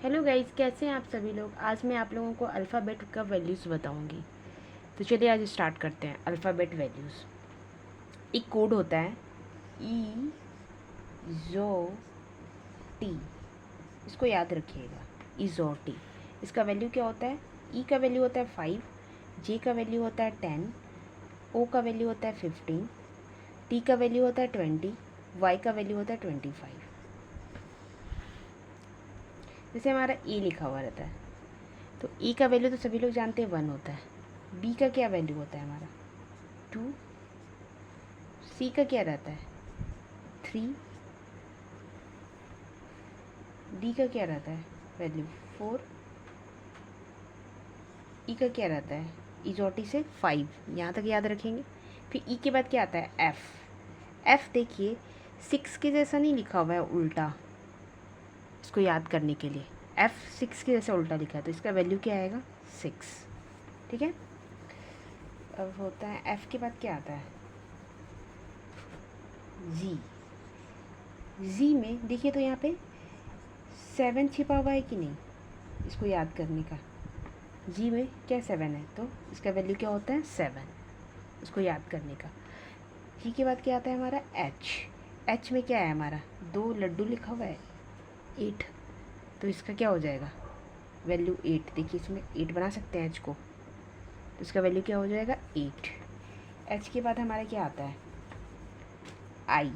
Hello guys, कैसे हैं आप सभी लोग। आज मैं आप लोगों को अल्फ़ाबेट का वैल्यूज़ बताऊंगी। तो चलिए आज स्टार्ट करते हैं। अल्फ़ाबेट वैल्यूज़, एक कोड होता है ई जो टी, इसको याद रखिएगा। ई जो टी, इसका वैल्यू क्या होता है। ई का वैल्यू होता है 5, जे का वैल्यू होता है 10, ओ का वैल्यू होता है 15, टी का वैल्यू होता है 20, वाई का वैल्यू होता है 25। जैसे हमारा ए लिखा हुआ रहता है, तो ई का वैल्यू तो सभी लोग जानते हैं 1 होता है। बी का क्या वैल्यू होता है हमारा 2, सी का क्या रहता है 3, डी का क्या रहता है वैल्यू 4, ई का क्या रहता है इजोटी से 5, यहाँ तक याद रखेंगे। फिर ई के बाद क्या आता है एफ। एफ देखिए 6 के जैसा नहीं लिखा हुआ है उल्टा, इसको याद करने के लिए एफ 6 के जैसा उल्टा लिखा है, तो इसका वैल्यू क्या आएगा 6। ठीक है। अब होता है एफ के बाद क्या आता है जी। जी में देखिए तो यहाँ पे 7 छिपा हुआ है कि नहीं, इसको याद करने का। जी में क्या 7 है, तो इसका वैल्यू क्या होता है 7, उसको याद करने का। जी के बाद क्या आता है हमारा एच। एच में क्या है हमारा 2 लड्डू लिखा हुआ है 8, तो इसका क्या हो जाएगा वैल्यू 8। देखिए इसमें 8 बना सकते हैं एच को, तो इसका वैल्यू क्या हो जाएगा 8। एच के बाद हमारा क्या आता है आई।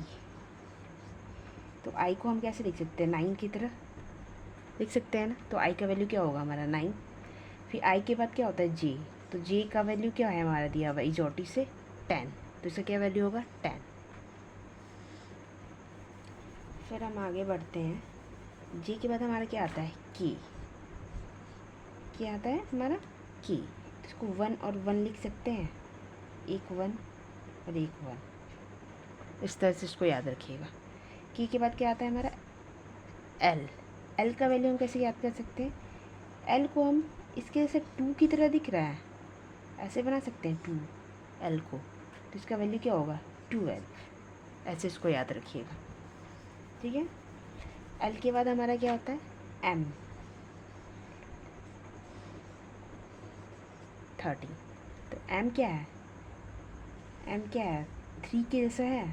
तो आई को हम कैसे लिख सकते हैं 9 की तरह लिख सकते हैं ना, तो आई का वैल्यू क्या होगा हमारा 9। फिर आई के बाद क्या होता है जे, तो जे का वैल्यू क्या है हमारा दिया हुआ इजोटी से 10, तो इसका क्या वैल्यू होगा 10। फिर हम आगे बढ़ते हैं। जे के बाद हमारा क्या आता है के। क्या आता है हमारा के, तो इसको 1 और 1 लिख सकते हैं, एक 1 और एक 1, इस तरह से इसको याद रखिएगा। के बाद क्या आता है हमारा एल। एल का वैल्यू हम कैसे याद कर सकते हैं, एल को हम इसके जैसे 2 की तरह दिख रहा है, ऐसे बना सकते हैं 2 एल को, तो इसका वैल्यू क्या होगा 12, ऐसे इसको याद रखिएगा। ठीक है। एल के बाद हमारा क्या होता है एम 30, तो एम क्या है, एम क्या है 3 के जैसा है,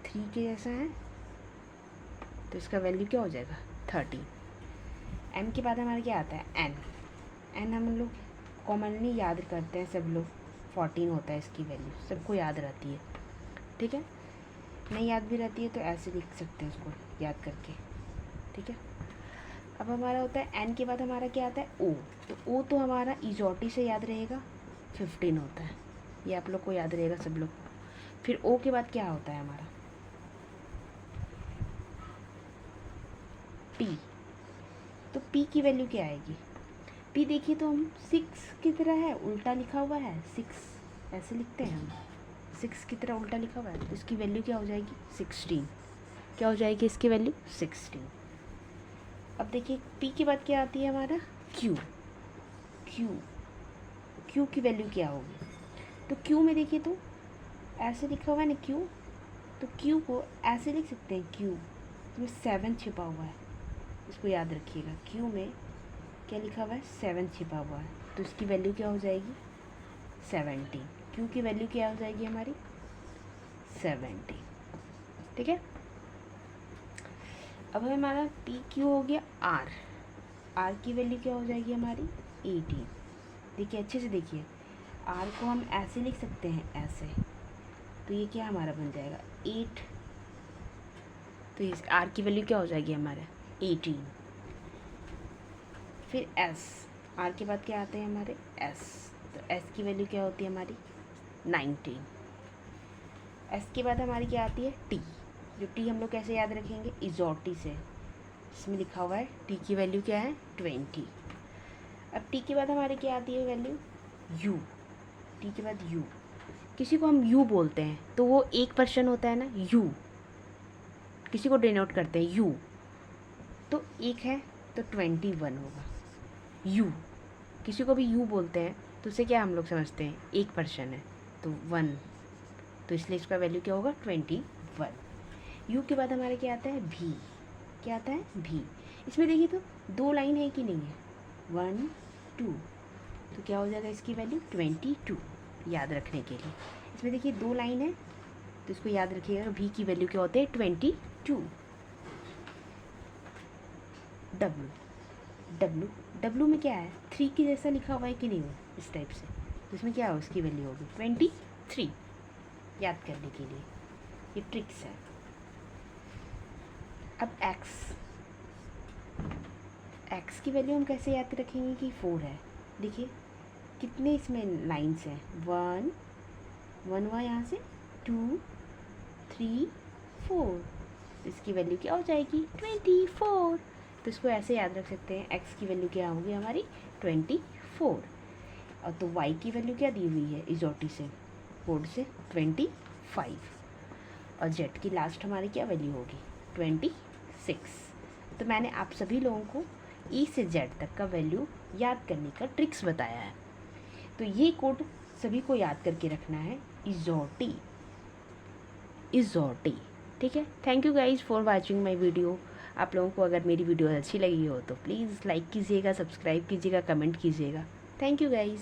3 के जैसा है, तो इसका वैल्यू क्या हो जाएगा 30। एम के बाद हमारा क्या आता है एन। एन हम लोग कॉमनली याद करते हैं सब लोग, 14 होता है इसकी वैल्यू, सबको याद रहती है। ठीक है, नहीं याद भी रहती है तो ऐसे लिख सकते हैं उसको याद करके। ठीक है। अब हमारा होता है एन के बाद हमारा क्या आता है ओ, तो ओ तो हमारा इजोटी से याद रहेगा 15 होता है, ये आप लोग को याद रहेगा सब लोग को। फिर ओ के बाद क्या होता है हमारा पी, तो पी की वैल्यू क्या आएगी। पी देखिए तो हम 6 की तरह है, उल्टा लिखा हुआ है 6, ऐसे लिखते हैं हम 6 की तरह उल्टा लिखा हुआ है, तो इसकी वैल्यू क्या हो जाएगी 16। क्या हो जाएगी इसकी वैल्यू 16। अब देखिए पी के बाद क्या आती है हमारा क्यू। क्यू क्यू की वैल्यू क्या होगी, तो क्यू में देखिए तो ऐसे लिखा हुआ है ना क्यू, तो क्यू को ऐसे लिख सकते हैं क्यू, इसमें 7 छिपा हुआ है, इसको याद रखिएगा। क्यू में क्या लिखा हुआ है 7 छिपा हुआ है, तो इसकी वैल्यू क्या हो जाएगी 70। क्यू की वैल्यू क्या हो जाएगी हमारी 70। ठीक है। अब हमारा पी क्यू हो गया आर। आर की वैल्यू क्या हो जाएगी हमारी 18। देखिए अच्छे से देखिए, आर को हम ऐसे लिख सकते हैं ऐसे, तो ये क्या हमारा बन जाएगा 8, तो इस आर की वैल्यू क्या हो जाएगी हमारा 18। फिर एस, आर के बाद क्या आते हैं हमारे एस, तो एस की वैल्यू क्या होती है हमारी 19। एस के बाद हमारी क्या आती है टी, जो टी हम लोग कैसे याद रखेंगे इजोटी से, इसमें लिखा हुआ है टी की वैल्यू क्या है 20। अब टी के बाद हमारी क्या आती है वैल्यू यू। टी के बाद यू, किसी को हम यू बोलते हैं तो वो एक पर्सन होता है ना यू, किसी को डिनोट करते हैं यू, तो एक है तो 21 होगा यू। किसी को भी यू बोलते हैं तो उसे क्या हम लोग समझते हैं एक पर्सन है तो 1, तो इसलिए इसका वैल्यू क्या होगा 21। यू के बाद हमारे क्या आता है भी। क्या आता है भी। इसमें देखिए तो 2 लाइन है कि नहीं है, 1 2, तो क्या हो जाएगा इसकी वैल्यू 22 याद रखने के लिए। इसमें देखिए 2 लाइन है तो इसको याद रखिएगा, भी की वैल्यू क्या होते हैं 22। डब्लू डब्लू डब्लू में क्या है 3 की जैसा लिखा हुआ है कि नहीं हो इस टाइप से, तो इसमें क्या है उसकी वैल्यू होगी 23 याद करने के लिए, ये ट्रिक्स है। अब एक्स की वैल्यू हम कैसे याद रखेंगे कि 4 है। देखिए कितने इसमें लाइंस हैं, 1 हुआ यहाँ से, 2 3 4, इसकी वैल्यू क्या हो जाएगी 24। तो इसको ऐसे याद रख सकते हैं, एक्स की वैल्यू क्या होगी हमारी 24। और तो वाई की वैल्यू क्या दी हुई है इजोटी से कोड से 25, और जेड की लास्ट हमारी क्या वैल्यू होगी 26। तो मैंने आप सभी लोगों को ई से जेड तक का वैल्यू याद करने का ट्रिक्स बताया है। तो ये कोड सभी को याद करके रखना है, इजोटी। ठीक है। Thank you guys for watching my video. आप लोगों को अगर मेरी वीडियो अच्छी लगी हो तो प्लीज़ लाइक कीजिएगा, सब्सक्राइब कीजिएगा, कमेंट कीजिएगा। Thank you guys.